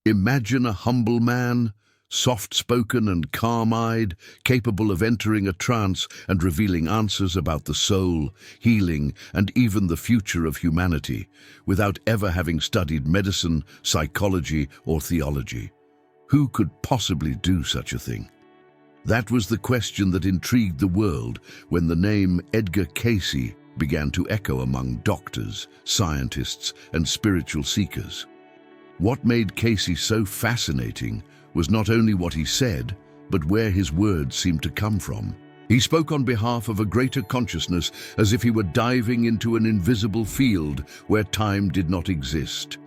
Imagine a humble man, soft-spoken and calm-eyed, capable of entering a trance and revealing answers about the soul, healing, and even the future of humanity, without ever having studied medicine, psychology, or theology. Who could possibly do such a thing? That was the question that intrigued the world when the name Edgar Cayce began to echo among doctors, scientists, and spiritual seekers. What made Cayce so fascinating was not only what he said, but where his words seemed to come from. He spoke on behalf of a greater consciousness, as if he were diving into an invisible field where time did not exist.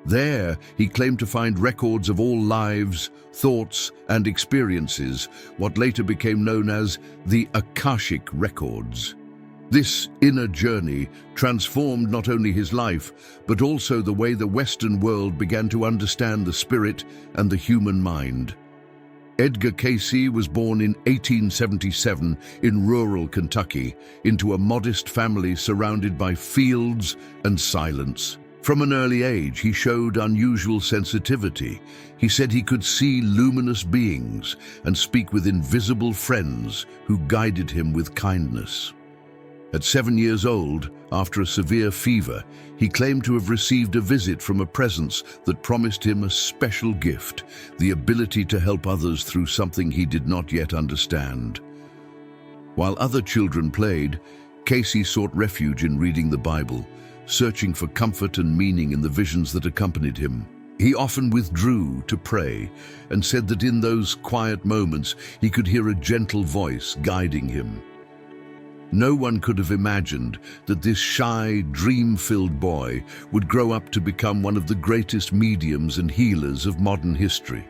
There, he claimed to find records of all lives, thoughts, and experiences, what later became known as the Akashic Records. This inner journey transformed not only his life, but also the way the Western world began to understand the spirit and the human mind. Edgar Cayce was born in 1877 in rural Kentucky into a modest family surrounded by fields and silence. From an early age, he showed unusual sensitivity. He said he could see luminous beings and speak with invisible friends who guided him with kindness. At 7 years old, after a severe fever, he claimed to have received a visit from a presence that promised him a special gift, the ability to help others through something he did not yet understand. While other children played, Cayce sought refuge in reading the Bible, searching for comfort and meaning in the visions that accompanied him. He often withdrew to pray and said that in those quiet moments he could hear a gentle voice guiding him. No one could have imagined that this shy, dream-filled boy would grow up to become one of the greatest mediums and healers of modern history.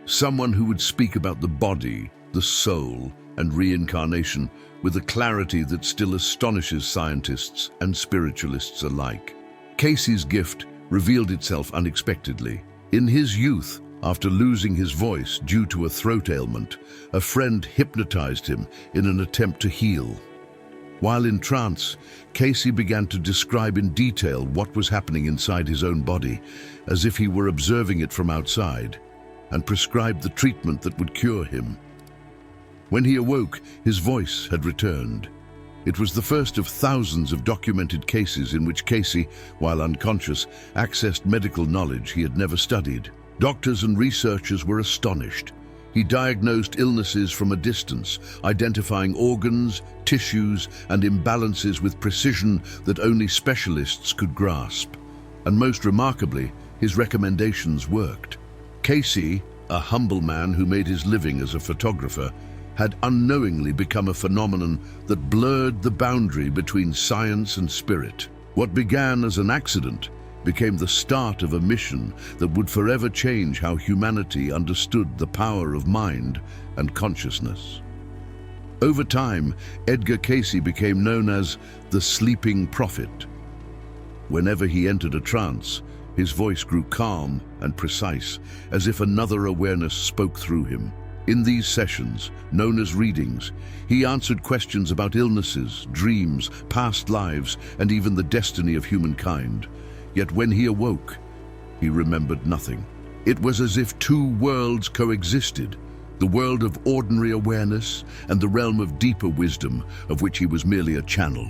Someone who would speak about the body, the soul, and reincarnation with a clarity that still astonishes scientists and spiritualists alike. Cayce's gift revealed itself unexpectedly. In his youth, after losing his voice due to a throat ailment, a friend hypnotized him in an attempt to heal. While in trance, Cayce began to describe in detail what was happening inside his own body, as if he were observing it from outside, and prescribed the treatment that would cure him. When he awoke, his voice had returned. It was the first of thousands of documented cases in which Cayce, while unconscious, accessed medical knowledge he had never studied. Doctors and researchers were astonished. He diagnosed illnesses from a distance, identifying organs, tissues, and imbalances with precision that only specialists could grasp. And most remarkably, his recommendations worked. Cayce, a humble man who made his living as a photographer, had unknowingly become a phenomenon that blurred the boundary between science and spirit. What began as an accident became the start of a mission that would forever change how humanity understood the power of mind and consciousness. Over time, Edgar Cayce became known as the Sleeping Prophet. Whenever he entered a trance, his voice grew calm and precise, as if another awareness spoke through him. In these sessions, known as readings, he answered questions about illnesses, dreams, past lives, and even the destiny of humankind. Yet when he awoke, he remembered nothing. It was as if two worlds coexisted, the world of ordinary awareness and the realm of deeper wisdom, of which he was merely a channel.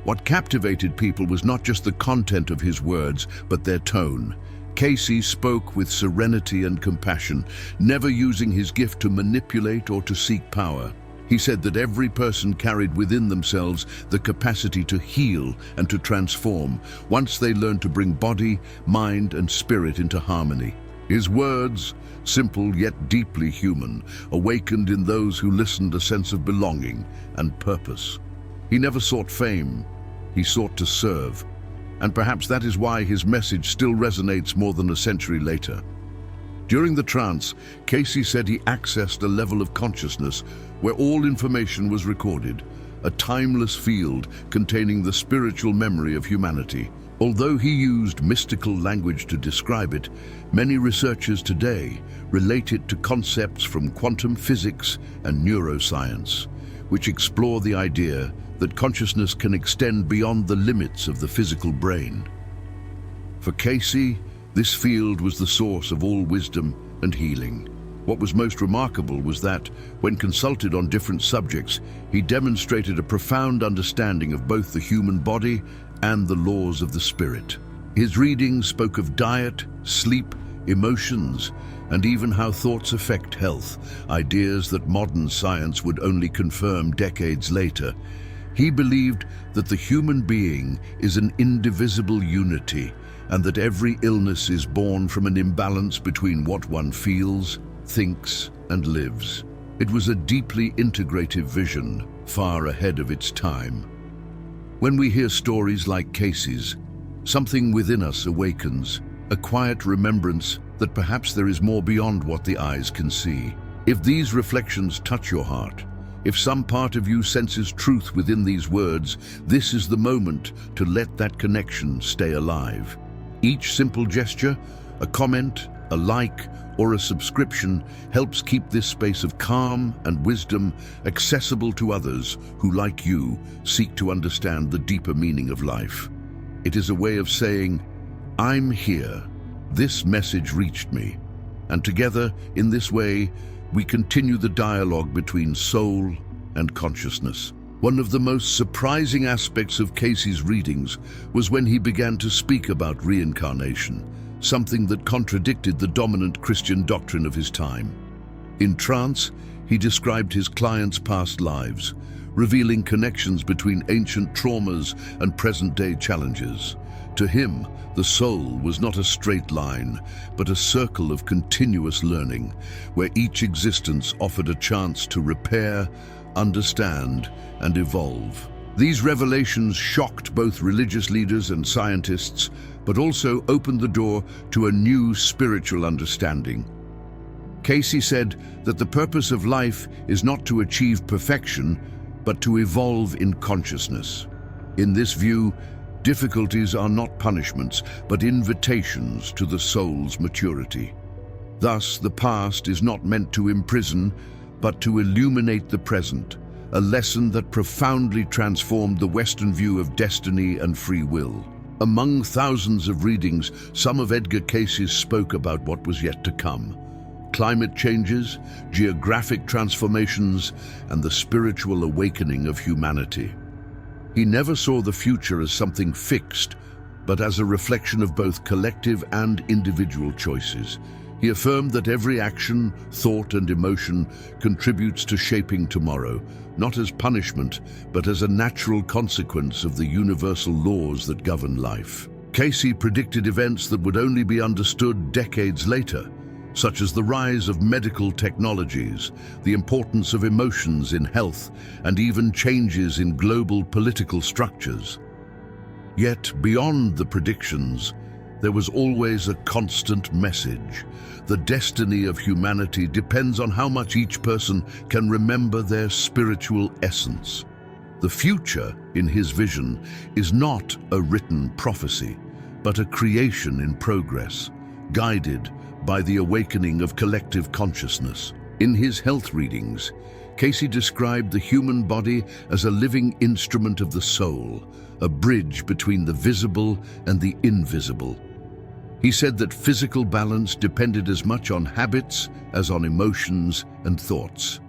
What captivated people was not just the content of his words, but their tone. Cayce spoke with serenity and compassion, never using his gift to manipulate or to seek power. He said that every person carried within themselves the capacity to heal and to transform, once they learned to bring body, mind, and spirit into harmony. His words, simple yet deeply human, awakened in those who listened a sense of belonging and purpose. He never sought fame, he sought to serve. And perhaps that is why his message still resonates more than a century later. During the trance, Cayce said he accessed a level of consciousness where all information was recorded, a timeless field containing the spiritual memory of humanity. Although he used mystical language to describe it, many researchers today relate it to concepts from quantum physics and neuroscience, which explore the idea that consciousness can extend beyond the limits of the physical brain. For Cayce, This field was the source of all wisdom and healing. What was most remarkable was that, when consulted on different subjects, he demonstrated a profound understanding of both the human body and the laws of the spirit. His readings spoke of diet, sleep, emotions, and even how thoughts affect health, ideas that modern science would only confirm decades later. He believed that the human being is an indivisible unity, and that every illness is born from an imbalance between what one feels, thinks, and lives. It was a deeply integrative vision, far ahead of its time. When we hear stories like Cayce's, something within us awakens, a quiet remembrance that perhaps there is more beyond what the eyes can see. If these reflections touch your heart, if some part of you senses truth within these words, this is the moment to let that connection stay alive. Each simple gesture, a comment, a like, or a subscription helps keep this space of calm and wisdom accessible to others who, like you, seek to understand the deeper meaning of life. It is a way of saying, "I'm here. This message reached me." And together, in this way, we continue the dialogue between soul and consciousness. One of the most surprising aspects of Cayce's readings was when he began to speak about reincarnation, something that contradicted the dominant Christian doctrine of his time. In trance, he described his clients' past lives, revealing connections between ancient traumas and present-day challenges. To him, the soul was not a straight line, but a circle of continuous learning, where each existence offered a chance to repair, understand, and evolve. These revelations shocked both religious leaders and scientists, but also opened the door to a new spiritual understanding. Cayce said that the purpose of life is not to achieve perfection, but to evolve in consciousness. In this view, difficulties are not punishments, but invitations to the soul's maturity. Thus, the past is not meant to imprison, but to illuminate the present, a lesson that profoundly transformed the Western view of destiny and free will. Among thousands of readings, some of Edgar Cayce's spoke about what was yet to come: climate changes, geographic transformations, and the spiritual awakening of humanity. He never saw the future as something fixed, but as a reflection of both collective and individual choices. He affirmed that every action, thought, and emotion contributes to shaping tomorrow, not as punishment, but as a natural consequence of the universal laws that govern life. Cayce predicted events that would only be understood decades later, such as the rise of medical technologies, the importance of emotions in health, and even changes in global political structures. Yet, beyond the predictions, there was always a constant message. The destiny of humanity depends on how much each person can remember their spiritual essence. The future, in his vision, is not a written prophecy, but a creation in progress, guided by the awakening of collective consciousness. In his health readings, Cayce described the human body as a living instrument of the soul, a bridge between the visible and the invisible. He said that physical balance depended as much on habits as on emotions and thoughts.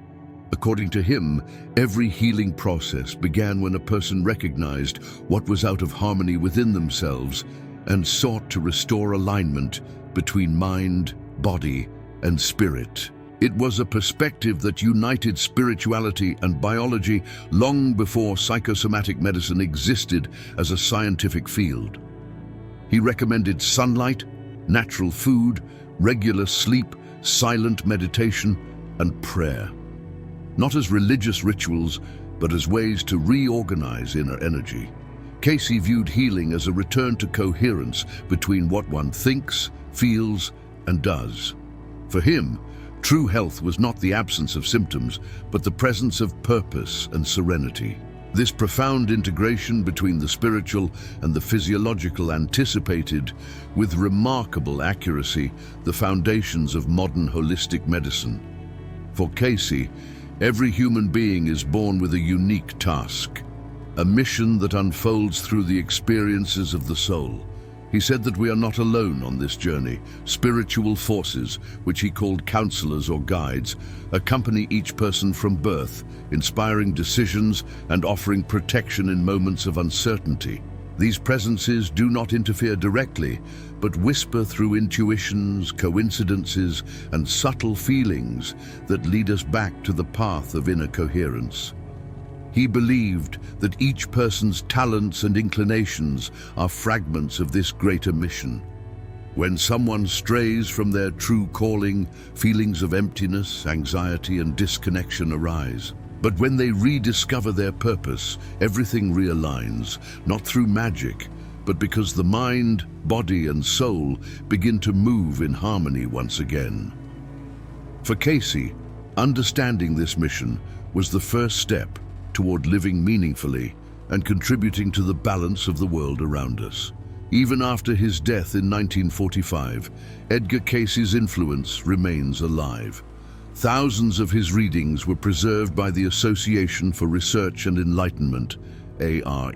According to him, every healing process began when a person recognized what was out of harmony within themselves and sought to restore alignment between mind, body, and spirit. It was a perspective that united spirituality and biology long before psychosomatic medicine existed as a scientific field. He recommended sunlight, natural food, regular sleep, silent meditation, and prayer. Not as religious rituals, but as ways to reorganize inner energy. Cayce viewed healing as a return to coherence between what one thinks, feels, and does. For him, true health was not the absence of symptoms, but the presence of purpose and serenity. This profound integration between the spiritual and the physiological anticipated, with remarkable accuracy, the foundations of modern holistic medicine. For Cayce, every human being is born with a unique task, a mission that unfolds through the experiences of the soul. He said that we are not alone on this journey. Spiritual forces, which he called counselors or guides, accompany each person from birth, inspiring decisions and offering protection in moments of uncertainty. These presences do not interfere directly, but whisper through intuitions, coincidences, and subtle feelings that lead us back to the path of inner coherence. He believed that each person's talents and inclinations are fragments of this greater mission. When someone strays from their true calling, feelings of emptiness, anxiety, and disconnection arise. But when they rediscover their purpose, everything realigns, not through magic, but because the mind, body, and soul begin to move in harmony once again. For Cayce, understanding this mission was the first step toward living meaningfully and contributing to the balance of the world around us. Even after his death in 1945, Edgar Cayce's influence remains alive. Thousands of his readings were preserved by the Association for Research and Enlightenment, ARE,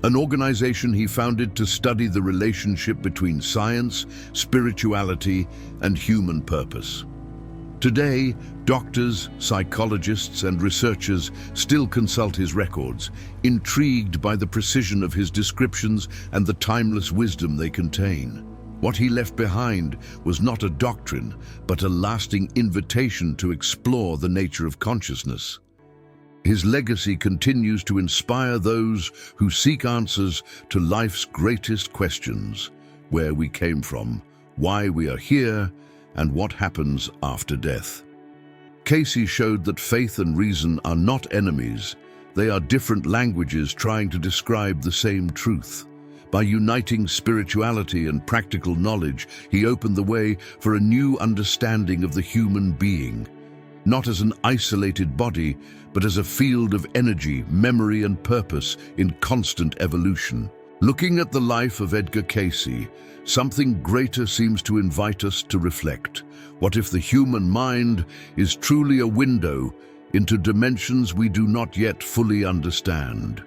an organization he founded to study the relationship between science, spirituality, and human purpose. Today, doctors, psychologists, and researchers still consult his records, intrigued by the precision of his descriptions and the timeless wisdom they contain. What he left behind was not a doctrine, but a lasting invitation to explore the nature of consciousness. His legacy continues to inspire those who seek answers to life's greatest questions: where we came from, why we are here, and what happens after death. Cayce showed that faith and reason are not enemies. They are different languages trying to describe the same truth. By uniting spirituality and practical knowledge, he opened the way for a new understanding of the human being, not as an isolated body, but as a field of energy, memory, and purpose in constant evolution. Looking at the life of Edgar Cayce, something greater seems to invite us to reflect. What if the human mind is truly a window into dimensions we do not yet fully understand?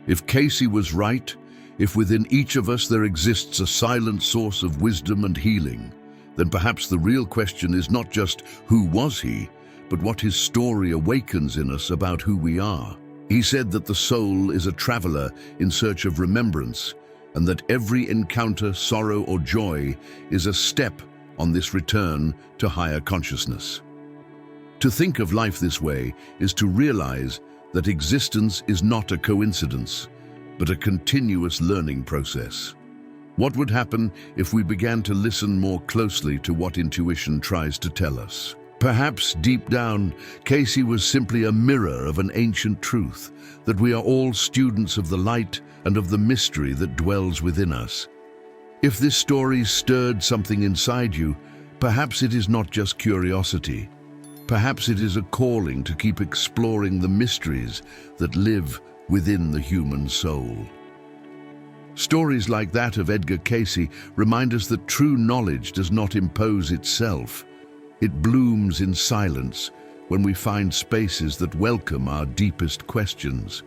If Cayce was right, if within each of us there exists a silent source of wisdom and healing, then perhaps the real question is not just who was he, but what his story awakens in us about who we are. He said that the soul is a traveler in search of remembrance, and that every encounter, sorrow, or joy is a step on this return to higher consciousness. To think of life this way is to realize that existence is not a coincidence, but a continuous learning process. What would happen if we began to listen more closely to what intuition tries to tell us? Perhaps deep down, Cayce was simply a mirror of an ancient truth, that we are all students of the light and of the mystery that dwells within us. If this story stirred something inside you, perhaps it is not just curiosity. Perhaps it is a calling to keep exploring the mysteries that live within the human soul. Stories like that of Edgar Cayce remind us that true knowledge does not impose itself. It blooms in silence when we find spaces that welcome our deepest questions.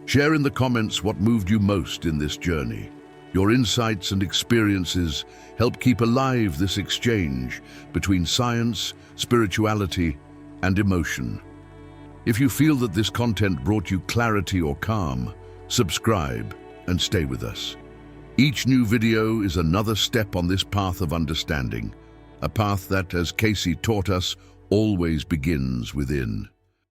Share in the comments what moved you most in this journey. Your insights and experiences help keep alive this exchange between science, spirituality, and emotion. If you feel that this content brought you clarity or calm, subscribe and stay with us. Each new video is another step on this path of understanding, a path that, as Cayce taught us, always begins within.